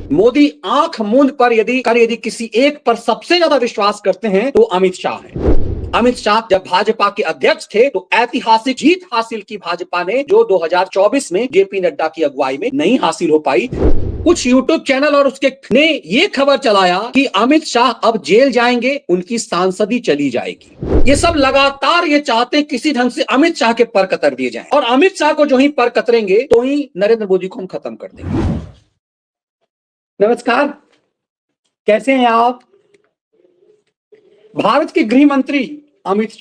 मोदी आंख मूंद पर यदि किसी एक पर सबसे ज्यादा विश्वास करते हैं तो अमित शाह है। अमित शाह जब भाजपा के अध्यक्ष थे तो ऐतिहासिक जीत हासिल की भाजपा ने, जो 2024 में जेपी नड्डा की अगुवाई में नहीं हासिल हो पाई। कुछ यूट्यूब चैनल और उसके ने ये खबर चलाया कि अमित शाह अब जेल जाएंगे, उनकी सांसदी चली जाएगी। ये सब लगातार ये चाहते हैं किसी ढंग से अमित शाह के पर कतर दिए जाएं, और अमित शाह को जो ही पर कतरेंगे तो ही नरेंद्र मोदी को हम खत्म कर देंगे। नमस्कार, कैसे हैं आप? भारत के गृह मंत्री अमित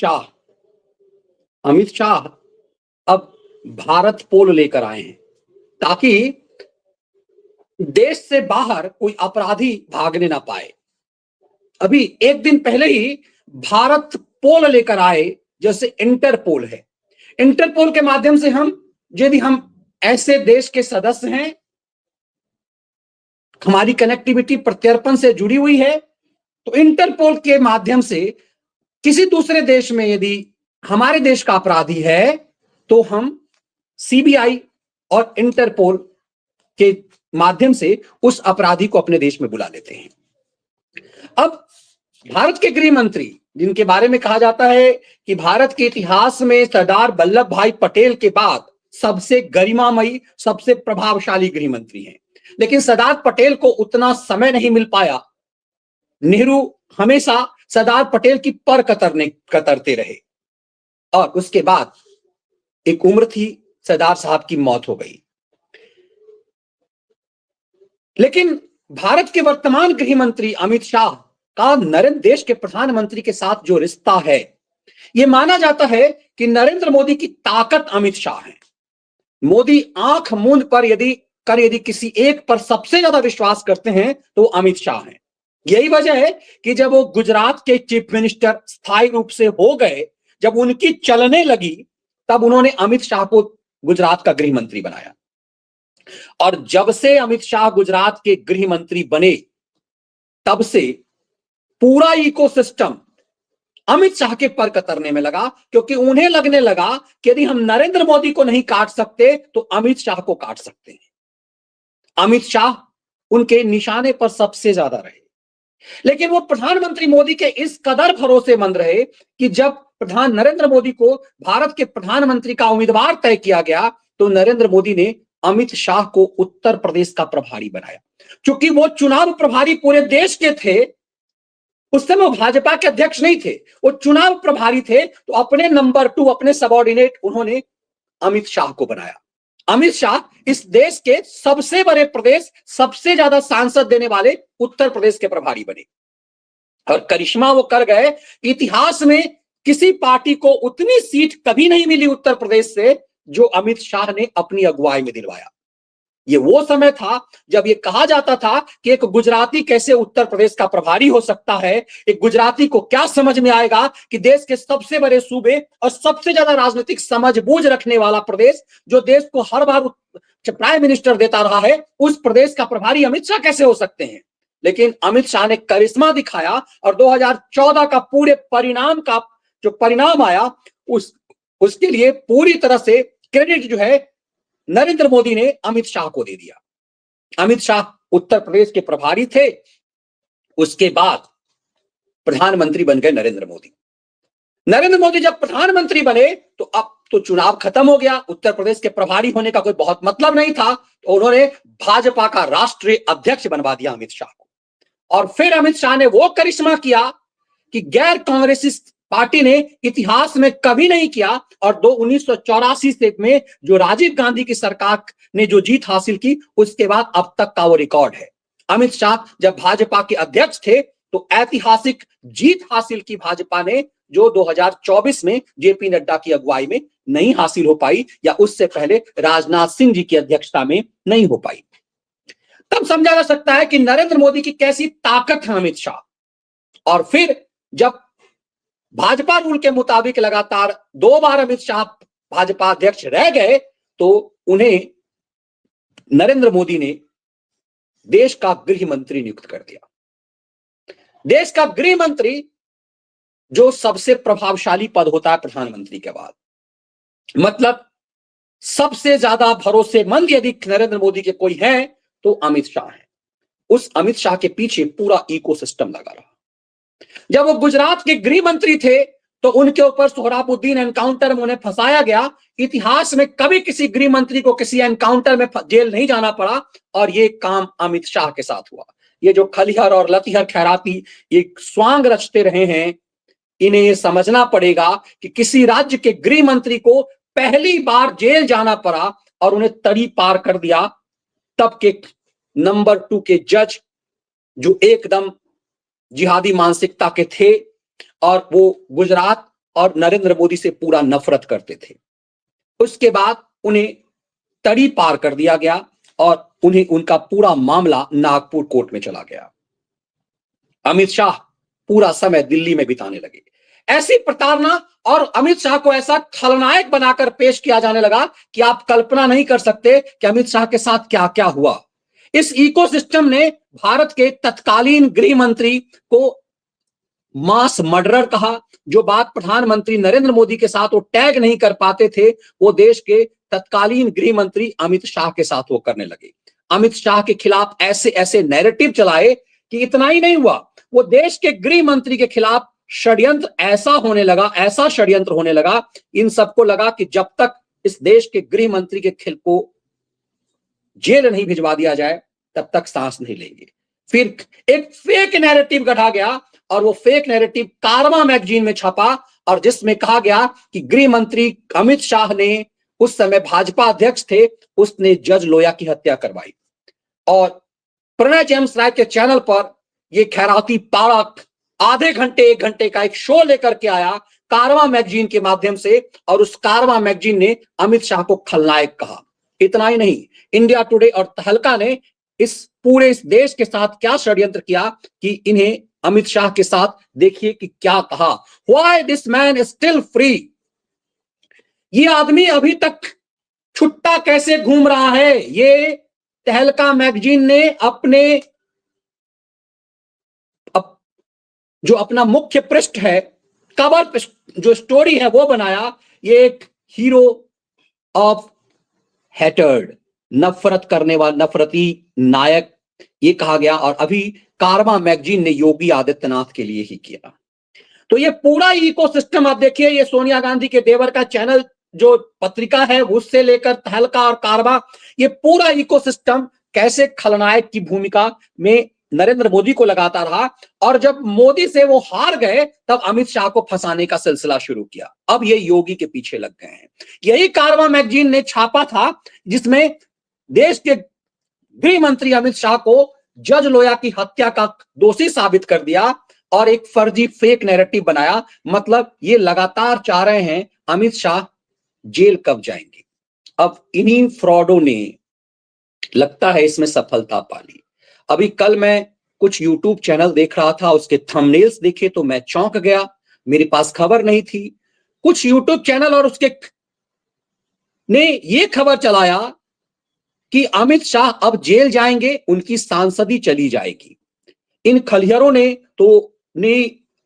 शाह अब भारत पोल लेकर आए हैं ताकि देश से बाहर कोई अपराधी भागने ना पाए। अभी एक दिन पहले ही भारत पोल लेकर आए, जैसे इंटरपोल है। इंटरपोल के माध्यम से यदि हम ऐसे देश के सदस्य हैं, हमारी कनेक्टिविटी प्रत्यर्पण से जुड़ी हुई है, तो इंटरपोल के माध्यम से किसी दूसरे देश में यदि हमारे देश का अपराधी है तो हम सीबीआई और इंटरपोल के माध्यम से उस अपराधी को अपने देश में बुला लेते हैं। अब भारत के गृह मंत्री, जिनके बारे में कहा जाता है कि भारत के इतिहास में सरदार वल्लभ भाई पटेल के बाद सबसे गरिमामयी, सबसे प्रभावशाली गृह मंत्री हैं, लेकिन सरदार पटेल को उतना समय नहीं मिल पाया। नेहरू हमेशा सरदार पटेल की पर कतरते रहे, और उसके बाद एक उम्र थी, सरदार साहब की मौत हो गई। लेकिन भारत के वर्तमान गृह मंत्री अमित शाह का देश के प्रधानमंत्री के साथ जो रिश्ता है, यह माना जाता है कि नरेंद्र मोदी की ताकत अमित शाह है। मोदी आंख मूंद पर यदि किसी एक पर सबसे ज्यादा विश्वास करते हैं तो अमित शाह हैं। यही वजह है कि जब वो गुजरात के चीफ मिनिस्टर स्थायी रूप से हो गए, जब उनकी चलने लगी, तब उन्होंने अमित शाह को गुजरात का गृह मंत्री बनाया। और जब से अमित शाह गुजरात के गृह मंत्री बने, तब से पूरा इकोसिस्टम अमित शाह के पर कतरने में लगा, क्योंकि उन्हें लगने लगा कि यदि हम नरेंद्र मोदी को नहीं काट सकते तो अमित शाह को काट सकते हैं। अमित शाह उनके निशाने पर सबसे ज्यादा रहे, लेकिन वो प्रधानमंत्री मोदी के इस कदर भरोसेमंद रहे कि जब प्रधान नरेंद्र मोदी को भारत के प्रधानमंत्री का उम्मीदवार तय किया गया, तो नरेंद्र मोदी ने अमित शाह को उत्तर प्रदेश का प्रभारी बनाया। क्योंकि वो चुनाव प्रभारी पूरे देश के थे, उस समय वो भाजपा के अध्यक्ष नहीं थे, वो चुनाव प्रभारी थे, तो अपने नंबर 2, अपने सबऑर्डिनेट उन्होंने अमित शाह को बनाया। अमित शाह इस देश के सबसे बड़े प्रदेश, सबसे ज्यादा सांसद देने वाले उत्तर प्रदेश के प्रभारी बने, और करिश्मा वो कर गए। इतिहास में किसी पार्टी को उतनी सीट कभी नहीं मिली उत्तर प्रदेश से जो अमित शाह ने अपनी अगुवाई में दिलवाया। ये वो समय था जब ये कहा जाता था कि एक गुजराती कैसे उत्तर प्रदेश का प्रभारी हो सकता है। एक गुजराती को क्या समझ में आएगा कि देश के सबसे बड़े सूबे और सबसे ज्यादा राजनीतिक समझबूझ रखने वाला प्रदेश, जो देश को हर बार प्राइम मिनिस्टर देता रहा है, उस प्रदेश का प्रभारी अमित शाह कैसे हो सकते हैं। लेकिन अमित शाह ने करिश्मा दिखाया, और 2014 का पूरे परिणाम का जो परिणाम आया, उसके लिए पूरी तरह से क्रेडिट जो है नरेंद्र मोदी ने अमित शाह को दे दिया। अमित शाह उत्तर प्रदेश के प्रभारी थे, उसके बाद प्रधानमंत्री बन गए नरेंद्र मोदी। नरेंद्र मोदी जब प्रधानमंत्री बने तो अब तो चुनाव खत्म हो गया, उत्तर प्रदेश के प्रभारी होने का कोई बहुत मतलब नहीं था, तो उन्होंने भाजपा का राष्ट्रीय अध्यक्ष बनवा दिया अमित शाह को। और फिर अमित शाह ने वो करिश्मा किया कि गैर कांग्रेसी पार्टी ने इतिहास में कभी नहीं किया, और 1984 से में जो राजीव गांधी की सरकार ने जो जीत हासिल की, उसके बाद अब तक का वो रिकॉर्ड है। अमित शाह जब भाजपा के अध्यक्ष थे तो ऐतिहासिक जीत हासिल की भाजपा ने, जो 2024 में जेपी नड्डा की अगुवाई में नहीं हासिल हो पाई, या उससे पहले राजनाथ सिंह जी की अध्यक्षता में नहीं हो पाई। तब समझा जा सकता है कि नरेंद्र मोदी की कैसी ताकत है अमित शाह। और फिर जब भाजपा रूल के मुताबिक लगातार 2 बार अमित शाह भाजपा अध्यक्ष रह गए, तो उन्हें नरेंद्र मोदी ने देश का गृह मंत्री नियुक्त कर दिया। देश का गृह मंत्री जो सबसे प्रभावशाली पद होता है प्रधानमंत्री के बाद, मतलब सबसे ज्यादा भरोसेमंद यदि नरेंद्र मोदी के कोई है तो अमित शाह है। उस अमित शाह के पीछे पूरा इकोसिस्टम लगा रहा। जब वो गुजरात के गृह मंत्री थे तो उनके ऊपर सोहराबुद्दीन एनकाउंटर में उन्हें फंसाया गया। इतिहास में कभी किसी गृह मंत्री को किसी एनकाउंटर में जेल नहीं जाना पड़ा, और ये काम अमित शाह के साथ हुआ। ये जो खलिहर और लतिहर खैराती ये स्वांग रचते रहे हैं, इन्हें ये समझना पड़ेगा कि किसी राज्य के गृह मंत्री को पहली बार जेल जाना पड़ा और उन्हें तड़ी पार कर दिया तब के नंबर 2 के जज, जो एकदम जिहादी मानसिकता के थे और वो गुजरात और नरेंद्र मोदी से पूरा नफरत करते थे। उसके बाद उन्हें तड़ी पार कर दिया गया और उन्हें उनका पूरा मामला नागपुर कोर्ट में चला गया। अमित शाह पूरा समय दिल्ली में बिताने लगे। ऐसी प्रताड़ना और अमित शाह को ऐसा खलनायक बनाकर पेश किया जाने लगा कि आप कल्पना नहीं कर सकते कि अमित शाह के साथ क्या क्या हुआ। इस इकोसिस्टम ने भारत के तत्कालीन गृह मंत्री को मास मर्डरर कहा। जो बात प्रधानमंत्री नरेंद्र मोदी के साथ वो टैग नहीं कर पाते थे, वो देश के तत्कालीन गृह मंत्री अमित शाह के साथ वो करने लगे। अमित शाह के खिलाफ ऐसे ऐसे नैरेटिव चलाए कि इतना ही नहीं हुआ, वो देश के गृह मंत्री के खिलाफ षड्यंत्र ऐसा षड्यंत्र होने लगा, इन सबको लगा कि जब तक इस देश के गृह मंत्री के खिल को जेल नहीं भिजवा दिया जाए तब तक सांस नहीं लेंगे। फिर एक फेक नैरेटिव गढ़ा गया और वो फेक नैरेटिव कारवां मैगजीन में छपा, और जिसमें कहा गया कि गृह मंत्री अमित शाह ने, उस समय भाजपा अध्यक्ष थे, उसने जज लोया की हत्या करवाई। और प्रणय जेम्स राय के चैनल पर ये खैराती पाड़ा आधे घंटे 1 घंटे का एक शो लेकर के आया कारवां मैगजीन के माध्यम से, और उस कारवां मैगजीन ने अमित शाह को खलनायक कहा। इतना ही नहीं, इंडिया टुडे और तहलका ने इस देश के साथ क्या षड्यंत्र किया कि इन्हें अमित शाह के साथ देखिए कि क्या कहा। Why this man is still free, ये आदमी अभी तक छुट्टा कैसे घूम रहा है। ये तहलका मैगजीन ने जो अपना मुख्य पृष्ठ है, कवर जो स्टोरी है वो बनाया। ये एक हीरो ऑफ हेटर्ड, नफरत करने वाला नफरती नायक, ये कहा गया। और अभी कारवां मैगजीन ने योगी आदित्यनाथ के लिए ही किया। तो ये पूरा इकोसिस्टम आप देखिए, ये सोनिया गांधी के देवर का चैनल जो पत्रिका है उससे लेकर तहलका और कारवां, ये पूरा इकोसिस्टम कैसे खलनायक की भूमिका में नरेंद्र मोदी को लगाता रहा। और जब मोदी से वो हार गए तब अमित शाह को फंसाने का सिलसिला शुरू किया। अब ये योगी के पीछे लग गए हैं। यही कारवां मैगजीन ने छापा था जिसमें देश के गृह मंत्री अमित शाह को जज लोया की हत्या का दोषी साबित कर दिया और एक फर्जी फेक नैरेटिव बनाया। मतलब ये लगातार चाह रहे हैं अमित शाह जेल कब जाएंगे। अब इन्हीं फ्रॉडों ने लगता है इसमें सफलता पाली। अभी कल मैं कुछ यूट्यूब चैनल देख रहा था, उसके थंबनेल्स देखे तो मैं चौंक गया। मेरे पास खबर नहीं थी। कुछ यूट्यूब चैनल और उसके ने ये खबर चलाया कि अमित शाह अब जेल जाएंगे, उनकी सांसदी चली जाएगी। इन खलिहरों ने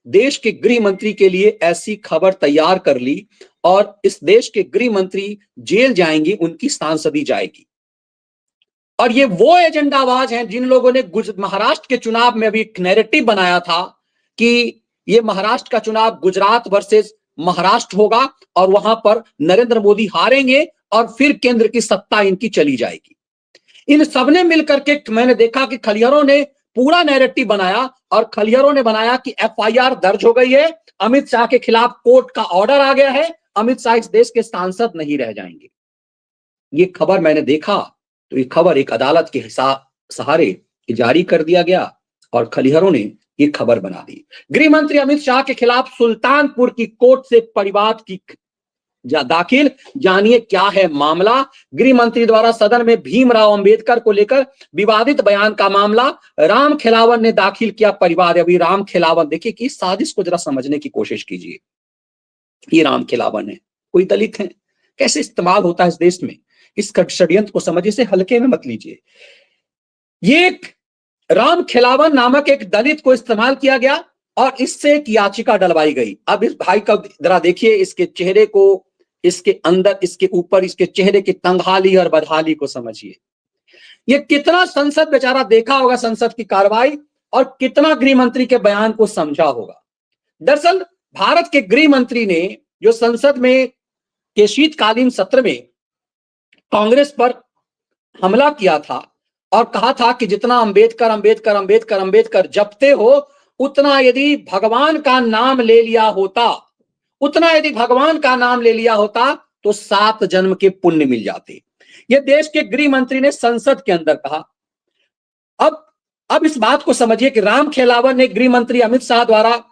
देश के गृह मंत्री के लिए ऐसी खबर तैयार कर ली और इस देश के गृह मंत्री जेल जाएंगे, उनकी सांसदी जाएगी। और ये वो एजेंडाबाज हैं जिन लोगों ने महाराष्ट्र के चुनाव में अभी एक नैरेटिव बनाया था कि ये महाराष्ट्र का चुनाव गुजरात वर्सेस महाराष्ट्र होगा और वहां पर नरेंद्र मोदी हारेंगे और फिर केंद्र की सत्ता इनकी चली जाएगी। इन सबने मिलकर के मैंने देखा कि खलिहरों ने पूरा नैरेटिव बनाया और खलिहरों ने बनाया कि एफआईआर दर्ज हो गई है, अमित शाह के खिलाफ कोर्ट का ऑर्डर आ गया है, अमित शाह इस देश के सांसद नहीं रह जाएंगे। ये खबर मैंने देखा तो ये खबर एक अदालत के सहारे जारी कर दिया गया और खलिहरों ने ये खबर बना दी। गृह मंत्री अमित शाह के खिलाफ सुल्तानपुर की कोर्ट से परिवाद की दाखिल। जानिए क्या है मामला। गृह मंत्री द्वारा सदन में भीमराव अंबेडकर को लेकर विवादित बयान का मामला राम खिलावन ने दाखिल किया परिवाद। अभी राम खिलावन देखिए कि साजिश को जरा समझने की कोशिश कीजिए। ये राम खिलावन है, कोई दलित है, कैसे इस्तेमाल होता है इस देश में। इस षड्यंत्र को समझिए, से हल्के में मत लीजिए। ये एक राम खिलावन नामक एक दलित को इस्तेमाल किया गया और इससे एक याचिका डलवाई गई। अब इस भाई का जरा देखिए, इसके चेहरे को, इसके अंदर, इसके ऊपर, इसके चेहरे की तंगहाली और बदहाली को समझिए। ये कितना संसद बेचारा देखा होगा संसद की कार्रवाई, और कितना गृह मंत्री के बयान को समझा होगा। दरअसल भारत के गृह मंत्री ने जो संसद में के शीतकालीन सत्र में कांग्रेस पर हमला किया था और कहा था कि जितना अंबेडकर अंबेडकर अंबेडकर अंबेडकर जपते हो, उतना यदि भगवान का नाम ले लिया होता, उतना यदि भगवान का नाम ले लिया होता तो 7 जन्म के पुण्य मिल जाते। यह देश के गृह मंत्री ने संसद के अंदर कहा। अब इस बात को समझिए कि राम खेलावन ने गृह मंत्री अमित शाह द्वारा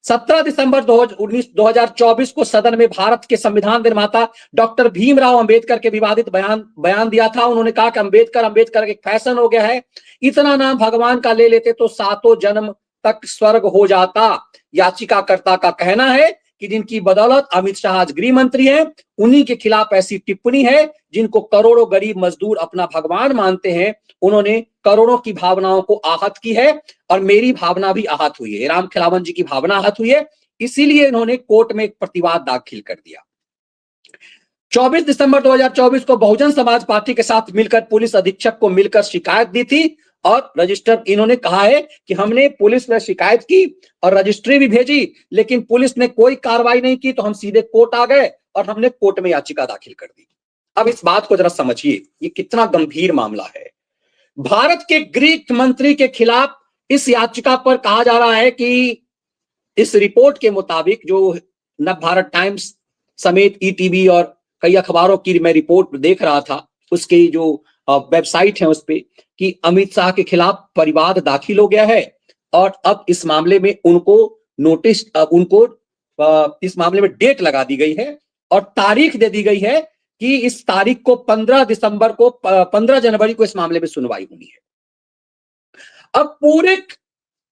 17 दिसंबर 2024 को सदन में भारत के संविधान निर्माता डॉक्टर भीमराव अंबेडकर के विवादित बयान दिया था। उन्होंने कहा कि अंबेडकर अंबेडकर एक फैशन हो गया है, इतना नाम भगवान का ले लेते तो 7 जन्म तक स्वर्ग हो जाता। याचिकाकर्ता का कहना है कि जिनकी बदौलत अमित शाह आज गृह मंत्री हैं, उन्हीं के खिलाफ ऐसी टिप्पणी है जिनको करोड़ों गरीब मजदूर अपना भगवान मानते हैं, उन्होंने करोड़ों की भावनाओं को आहत की है, और मेरी भावना भी आहत हुई है, राम खिलावन जी की भावना आहत हुई है, इसीलिए इन्होंने कोर्ट में एक प्रतिवाद दाखिल कर दिया। 24 दिसंबर 2024 को बहुजन समाज पार्टी के साथ मिलकर पुलिस अधीक्षक को मिलकर शिकायत दी थी, और रजिस्टर इन्होंने कहा है कि हमने पुलिस में शिकायत की और रजिस्ट्री भी भेजी, लेकिन पुलिस ने कोई कार्रवाई नहीं की, तो हम सीधे कोर्ट आ गए और हमने कोर्ट में याचिका दाखिल कर दी। अब इस बात को जरा समझिए, ये कितना गंभीर मामला है। भारत के गृह मंत्री के खिलाफ इस याचिका पर कहा जा रहा है कि इस रिपोर्ट के मुताबिक, जो नवभारत टाइम्स समेत ईटीवी और कई अखबारों की मैं रिपोर्ट देख रहा था, उसकी जो वेबसाइट है उस पे, कि अमित शाह के खिलाफ परिवाद दाखिल हो गया है, और अब इस मामले में उनको नोटिस, इस मामले में डेट लगा दी गई है और तारीख दे दी गई है कि इस तारीख को 15 जनवरी को इस मामले में सुनवाई होनी है। अब पूरे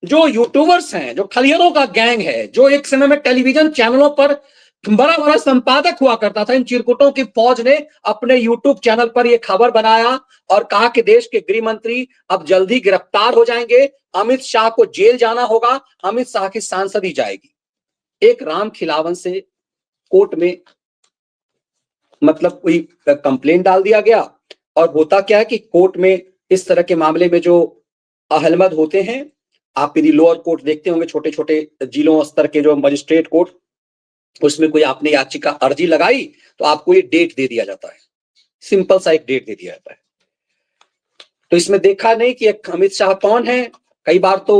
जो यूट्यूबर्स हैं, जो खलियरों का गैंग है, जो एक समय में टेलीविजन चैनलों पर बड़ा बड़ा संपादक हुआ करता था, इन चिरकुटों की फौज ने अपने यूट्यूब चैनल पर यह खबर बनाया और कहा कि देश के गृह मंत्री अब जल्दी गिरफ्तार हो जाएंगे, अमित शाह को जेल जाना होगा, अमित शाह की सांसदी जाएगी। एक राम खिलावन से कोर्ट में मतलब कोई कंप्लेंट डाल दिया गया, और होता क्या है कि कोर्ट में इस तरह के मामले में जो अहलमद होते हैं, आप यदि लोअर कोर्ट देखते होंगे, छोटे छोटे जिलों स्तर के जो मजिस्ट्रेट कोर्ट, उसमें कोई आपने याचिका अर्जी लगाई तो आपको ये डेट दे दिया जाता है, सिंपल सा एक डेट दे दिया जाता है। तो इसमें देखा नहीं कि अमित शाह कौन है। कई बार तो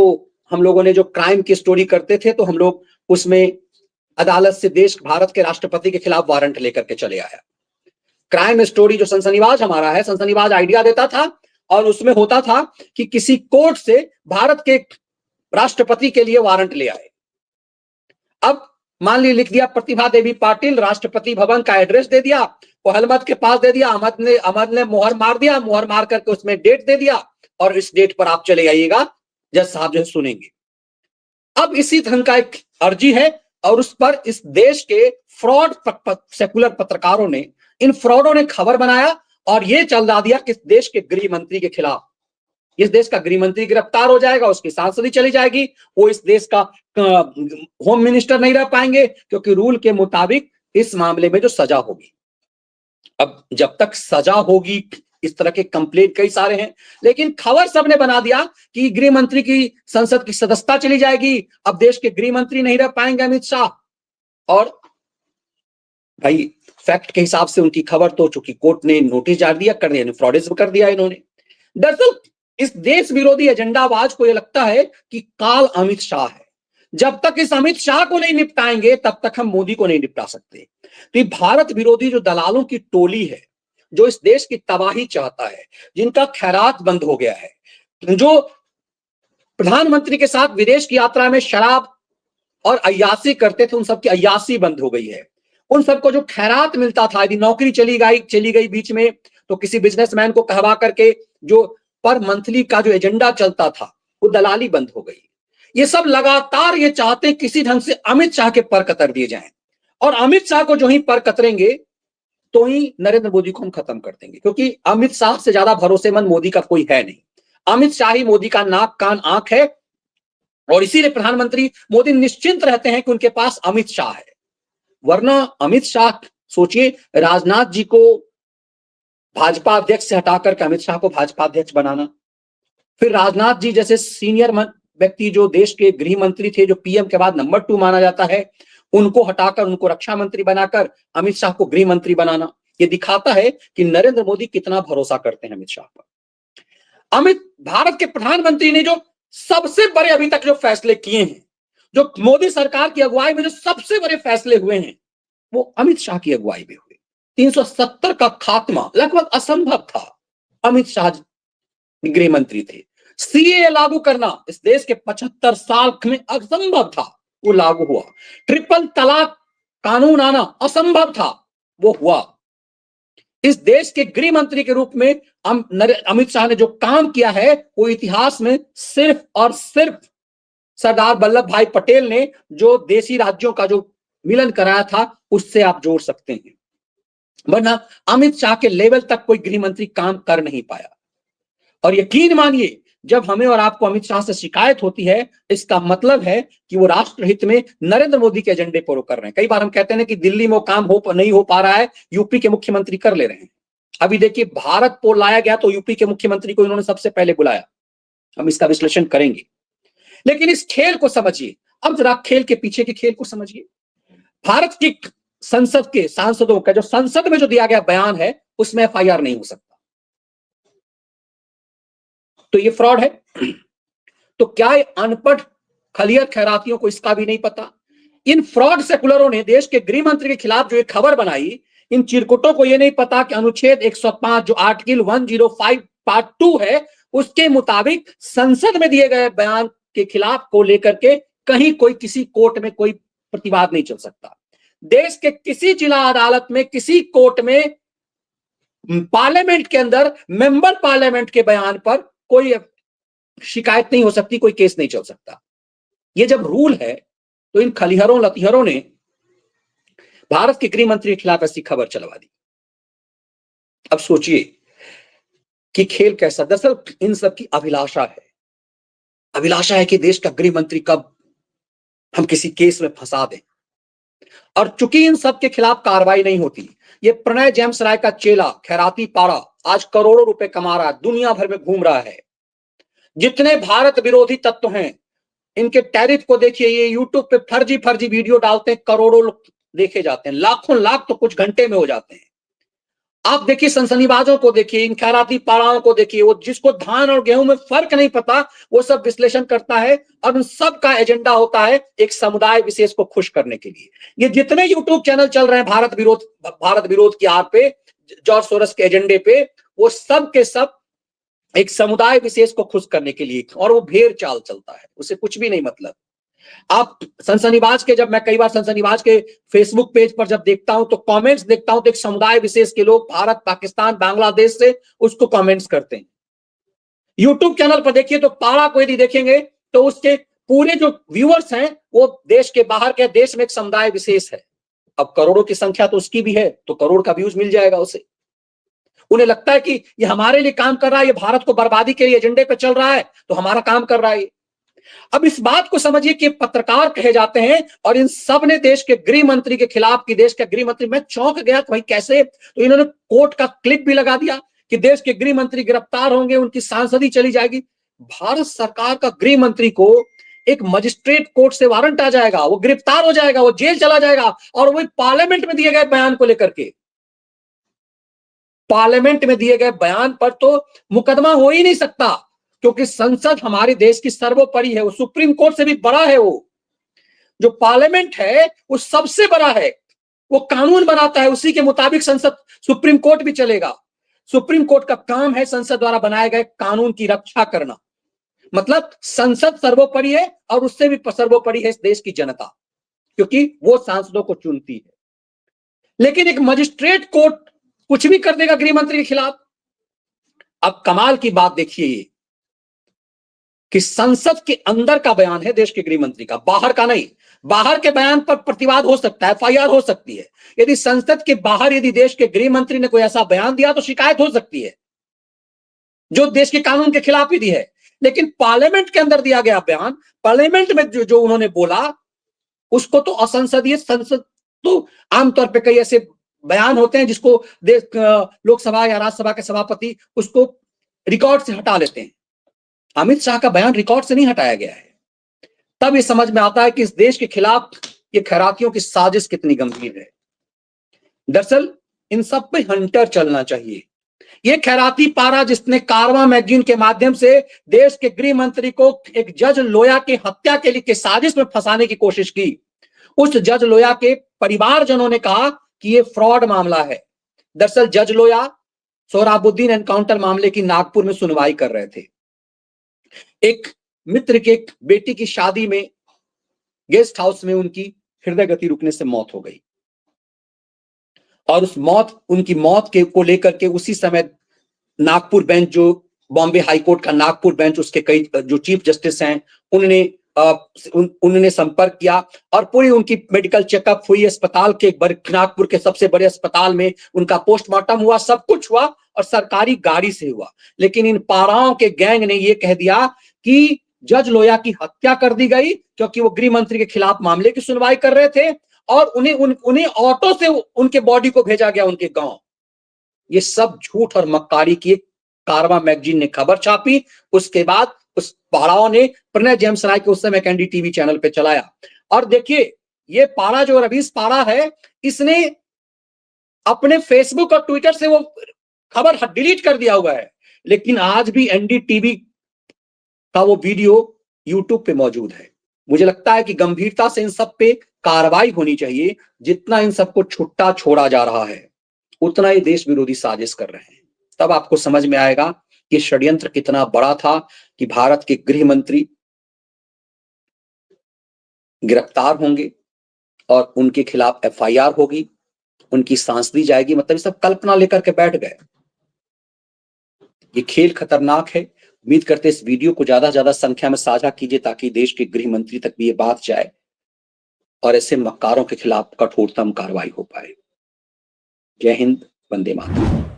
हम लोगों ने जो क्राइम की स्टोरी करते थे, तो हम लोग उसमें अदालत से देश भारत के राष्ट्रपति के खिलाफ वारंट लेकर के चले आया। क्राइम स्टोरी जो सनसनीबाज हमारा है, सनसनीबाज आइडिया देता था, और उसमें होता था कि किसी कोर्ट से भारत के राष्ट्रपति के लिए वारंट ले आए। अब मान ली लिख दिया प्रतिभा देवी पाटिल, राष्ट्रपति भवन का एड्रेस दे दिया, अहमद के पास दे दिया, अहमद ने मोहर मार दिया, मोहर मार करके उसमें डेट दे दिया, और इस डेट पर आप चले आइएगा, जज साहब जो है सुनेंगे। अब इसी ढंग का एक अर्जी है, और उस पर इस देश के फ्रॉड सेकुलर पत्रकारों ने, इन फ्रॉडों ने खबर बनाया और ये चला दिया कि देश के गृह मंत्री के खिलाफ, इस देश का गृह मंत्री गिरफ्तार हो जाएगा, उसकी सांसदी चली जाएगी, वो इस देश का होम मिनिस्टर नहीं रह पाएंगे, क्योंकि रूल के मुताबिक इस मामले में जो सजा होगी, अब जब तक सजा होगी, इस तरह के कंप्लेंट कई सारे हैं, लेकिन खबर सबने बना दिया कि गृह मंत्री की संसद की सदस्यता चली जाएगी, अब देश के गृह मंत्री नहीं रह पाएंगे अमित शाह। और भाई फैक्ट के हिसाब से उनकी खबर तो चूंकि कोर्ट ने नोटिस जारी दिया, कर दिया, फ्रॉडिज्म कर दिया इन्होंने। दरअसल इस देश विरोधी एजेंडाबाज को यह लगता है कि काल अमित शाह है, जब तक इस अमित शाह को नहीं निपटाएंगे तब तक हम मोदी को नहीं निपटा सकते। तो भारत विरोधी जो दलालों की टोली है, जो इस देश की तबाही चाहता है, जिनका खैरात बंद हो गया है, जो प्रधानमंत्री के साथ विदेश की यात्रा में शराब और अय्यासी करते थे, उन सबकी अय्यासी बंद हो गई है। उन सबको जो खैरात मिलता था, यदि नौकरी चली गई बीच में, तो किसी बिजनेसमैन को कहवा करके जो पर मंथली का जो एजेंडा चलता था, वो दलाली बंद हो गई। ये सब लगातार ये चाहते किसी ढंग से अमित शाह के पर कतर दिए जाएं, और अमित शाह को जो ही पर कतरेंगे तो ही नरेंद्र मोदी को हम खत्म कर देंगे, क्योंकि अमित शाह से ज्यादा भरोसेमंद मोदी का कोई है नहीं। अमित शाह ही मोदी का नाक कान आंख है, और इसीलिए प्रधानमंत्री मोदी निश्चिंत रहते हैं कि उनके पास अमित शाह है। वरना अमित शाह, सोचिए, राजनाथ जी को भाजपा अध्यक्ष से हटाकर के अमित शाह को भाजपा अध्यक्ष बनाना, फिर राजनाथ जी जैसे सीनियर व्यक्ति जो देश के गृह मंत्री थे, जो पीएम के बाद नंबर 2 माना जाता है, उनको हटाकर उनको रक्षा मंत्री बनाकर अमित शाह को गृह मंत्री बनाना। ये दिखाता है कि नरेंद्र मोदी कितना भरोसा करते हैं अमित शाह पर। भारत के प्रधानमंत्री ने जो सबसे बड़े अभी तक जो फैसले किए हैं, जो मोदी सरकार की अगुवाई में जो सबसे बड़े फैसले हुए हैं, वो अमित शाह की अगुवाई में हुए। 370 का खात्मा लगभग असंभव था, अमित शाह गृह मंत्री थे। सीए लागू करना इस देश के 75 साल में असंभव था, वो लागू हुआ। ट्रिपल तलाक कानून आना असंभव था, वो हुआ। इस देश के गृह मंत्री के रूप में अमित शाह ने जो काम किया है, वो इतिहास में सिर्फ और सिर्फ सरदार वल्लभ भाई पटेल ने जो देशी राज्यों का जो मिलन कराया था, उससे आप जोड़ सकते हैं, वरना अमित शाह के लेवल तक कोई गृह मंत्री काम कर नहीं पाया। और यकीन मानिए, जब हमें और आपको अमित शाह से शिकायत होती है, इसका मतलब है कि वो राष्ट्रहित में नरेंद्र मोदी के एजेंडे पर कर रहे हैं। कई बार हम कहते हैं कि दिल्ली में वो काम नहीं हो पा रहा है, यूपी के मुख्यमंत्री कर ले रहे हैं। अभी देखिए, भारत पोल लाया गया तो यूपी के मुख्यमंत्री को इन्होंने सबसे पहले बुलाया। हम इसका विश्लेषण करेंगे, लेकिन इस खेल को समझिए। अब जरा खेल के पीछे के खेल को समझिए। भारत की संसद के सांसदों का जो संसद में जो दिया गया बयान है, उसमें एफआईआर नहीं हो सकता, तो ये फ्रॉड है। तो क्या अनपढ़ खलियर खैरातियों को इसका भी नहीं पता? इन फ्रॉड सेकुलरों ने देश के गृह मंत्री के खिलाफ जो एक खबर बनाई, इन चिरकुटों को यह नहीं पता कि अनुच्छेद 105 जो आर्टिकल 105 पार्ट 2 है, उसके मुताबिक संसद में दिए गए बयान के खिलाफ को लेकर के कहीं कोई किसी कोर्ट में कोई प्रतिवाद नहीं चल सकता। देश के किसी जिला अदालत में, किसी कोर्ट में, पार्लियामेंट के अंदर मेंबर पार्लियामेंट के बयान पर कोई शिकायत नहीं हो सकती, कोई केस नहीं चल सकता। ये जब रूल है, तो इन खलिहरों लतिहरों ने भारत के गृह मंत्री के खिलाफ ऐसी खबर चलवा दी। अब सोचिए कि खेल कैसा। दरअसल इन सब की अभिलाषा है, अभिलाषा है कि देश का गृह मंत्री कब हम किसी केस में फंसा दें। और चूंकि इन सब के खिलाफ कार्रवाई नहीं होती, ये प्रणय जेम्स राय का चेला खैराती पारा आज करोड़ों रुपए कमा रहा है, दुनिया भर में घूम रहा है। जितने भारत विरोधी तत्व हैं, इनके टैरिफ को देखिए, ये यूट्यूब पे फर्जी फर्जी वीडियो डालते हैं, करोड़ों लोग देखे जाते हैं, लाखों लाख तो कुछ घंटे में हो जाते हैं। आप देखिए सनसनीबाजों को देखिए, इन खैराती पाराओं को देखिए, वो जिसको धान और गेहूं में फर्क नहीं पता, वो सब विश्लेषण करता है, और उन सब का एजेंडा होता है एक समुदाय विशेष को खुश करने के लिए। ये जितने यूट्यूब चैनल चल रहे हैं भारत विरोध की आड़ पे, जॉर्ज सोरस के एजेंडे पे, वो सब के सब एक समुदाय विशेष को खुश करने के लिए, और वो भेड़ चाल चलता है, उसे कुछ भी नहीं मतलब। आप सनसनीबाज के, जब मैं कई बार सनसनीबाज के फेसबुक पेज पर जब देखता हूं, तो कमेंट्स देखता हूं, तो एक समुदाय विशेष के लोग भारत, पाकिस्तान, बांग्लादेश से उसको कमेंट्स करते हैं। यूट्यूब चैनल पर देखिए तो पारा को यदि देखेंगे तो उसके पूरे जो व्यूअर्स हैं, वो देश के बाहर के, देश में एक समुदाय विशेष है। अब करोड़ों की संख्या तो उसकी भी है, तो करोड़ का व्यूज मिल जाएगा उसे। उन्हें लगता है कि ये हमारे लिए काम कर रहा है, ये भारत को बर्बादी के लिए एजेंडे पे चल रहा है, तो हमारा काम कर रहा है। अब इस बात को समझिए कि पत्रकार कहे जाते हैं, और इन सब ने देश के गृह मंत्री के खिलाफ, कि देश के गृह मंत्री, मैं चौंक गया कि भाई कैसे, तो इन्होंने कोर्ट का क्लिप भी लगा दिया कि देश के गृह मंत्री गिरफ्तार होंगे, उनकी सांसदी चली जाएगी। भारत सरकार का गृह मंत्री को एक मजिस्ट्रेट कोर्ट से वारंट आ जाएगा, वो गिरफ्तार हो जाएगा, वो जेल चला जाएगा, और वही पार्लियामेंट में दिए गए बयान को लेकर के, पार्लियामेंट में दिए गए बयान पर तो मुकदमा हो ही नहीं सकता, क्योंकि संसद हमारे देश की सर्वोपरि है, वो सुप्रीम कोर्ट से भी बड़ा है। वो जो पार्लियामेंट है वो सबसे बड़ा है, वो कानून बनाता है, उसी के मुताबिक संसद, सुप्रीम कोर्ट भी चलेगा। सुप्रीम कोर्ट का काम है संसद द्वारा बनाए गए कानून की रक्षा करना। मतलब संसद सर्वोपरि है, और उससे भी सर्वोपरि है इस देश की जनता, क्योंकि वो सांसदों को चुनती है। लेकिन एक मजिस्ट्रेट कोर्ट कुछ भी कर देगा गृह मंत्री के खिलाफ। अब कमाल की बात देखिए कि संसद के अंदर का बयान है देश के गृह मंत्री का, बाहर का नहीं। बाहर के बयान पर प्रतिवाद हो सकता है, एफआईआर हो सकती है। यदि संसद के बाहर यदि देश के गृह मंत्री ने कोई ऐसा बयान दिया तो शिकायत हो सकती है, जो देश के कानून के खिलाफ ही दी है। लेकिन पार्लियामेंट के अंदर दिया गया बयान, पार्लियामेंट में जो उन्होंने बोला, उसको तो असंसदीय, संसद तो आमतौर पर कई ऐसे बयान होते हैं जिसको लोकसभा या राज्यसभा के सभापति उसको रिकॉर्ड से हटा लेते हैं। अमित शाह का बयान रिकॉर्ड से नहीं हटाया गया है। तब ये समझ में आता है कि इस देश के खिलाफ ये खैरातियों की साजिश कितनी गंभीर है। दरअसल इन सब पे हंटर चलना चाहिए। ये खैराती पारा जिसने कारवां मैगजीन के माध्यम से देश के गृह मंत्री को एक जज लोया की हत्या के लिए के साजिश में फंसाने की कोशिश की, उस जज लोया के परिवारजनों ने कहा कि ये फ्रॉड मामला है। दरअसल जज लोया सोहराबुद्दीन एनकाउंटर मामले की नागपुर में सुनवाई कर रहे थे। एक मित्र के एक बेटी की शादी में गेस्ट हाउस में उनकी हृदय गति रुकने से मौत हो गई और उनकी मौत के को लेकर के उसी समय नागपुर बेंच, जो बॉम्बे हाई कोर्ट का नागपुर बेंच, उसके कई जो चीफ जस्टिस हैं उन्होंने संपर्क किया और पूरी उनकी मेडिकल चेकअप हुई। अस्पताल के नागपुर के सबसे बड़े अस्पताल में उनका पोस्टमार्टम हुआ, सब कुछ हुआ और सरकारी गाड़ी से हुआ। लेकिन इन पाराओं के गैंग ने यह कह दिया कि जज लोया की हत्या कर दी गई क्योंकि वो गृह मंत्री के खिलाफ मामले की सुनवाई कर रहे थे और उन्हें ऑटो से उनके बॉडी को भेजा गया उनके गांव। ये सब झूठ और मक्कारी की कारवां मैगजीन ने खबर छापी। उसके बाद उस पाड़ाओं ने प्रणय जेम्स राय के उस समय एक एनडीटीवी चैनल पे चलाया। और देखिए ये पाड़ा जो रवीश पाड़ा है, इसने अपने फेसबुक और ट्विटर से वो खबर डिलीट कर दिया हुआ है, लेकिन आज भी एनडीटीवी का वो वीडियो यूट्यूब पे मौजूद है। मुझे लगता है कि गंभीरता से इन सब पे कार्रवाई होनी चाहिए। जितना इन सबको छुट्टा छोड़ा जा रहा है उतना ही देश विरोधी साजिश कर रहे हैं। तब आपको समझ में आएगा कि षड्यंत्र कितना बड़ा था कि भारत के गृह मंत्री गिरफ्तार होंगे और उनके खिलाफ एफआईआर होगी, उनकी सांस ली जाएगी। मतलब सब कल्पना लेकर के बैठ गए। ये खेल खतरनाक है। उम्मीद करते इस वीडियो को ज्यादा से ज्यादा संख्या में साझा कीजिए ताकि देश के गृह मंत्री तक भी ये बात जाए और ऐसे मक्कारों के खिलाफ कठोरतम कार्रवाई हो पाए। जय हिंद, वंदे मातरम।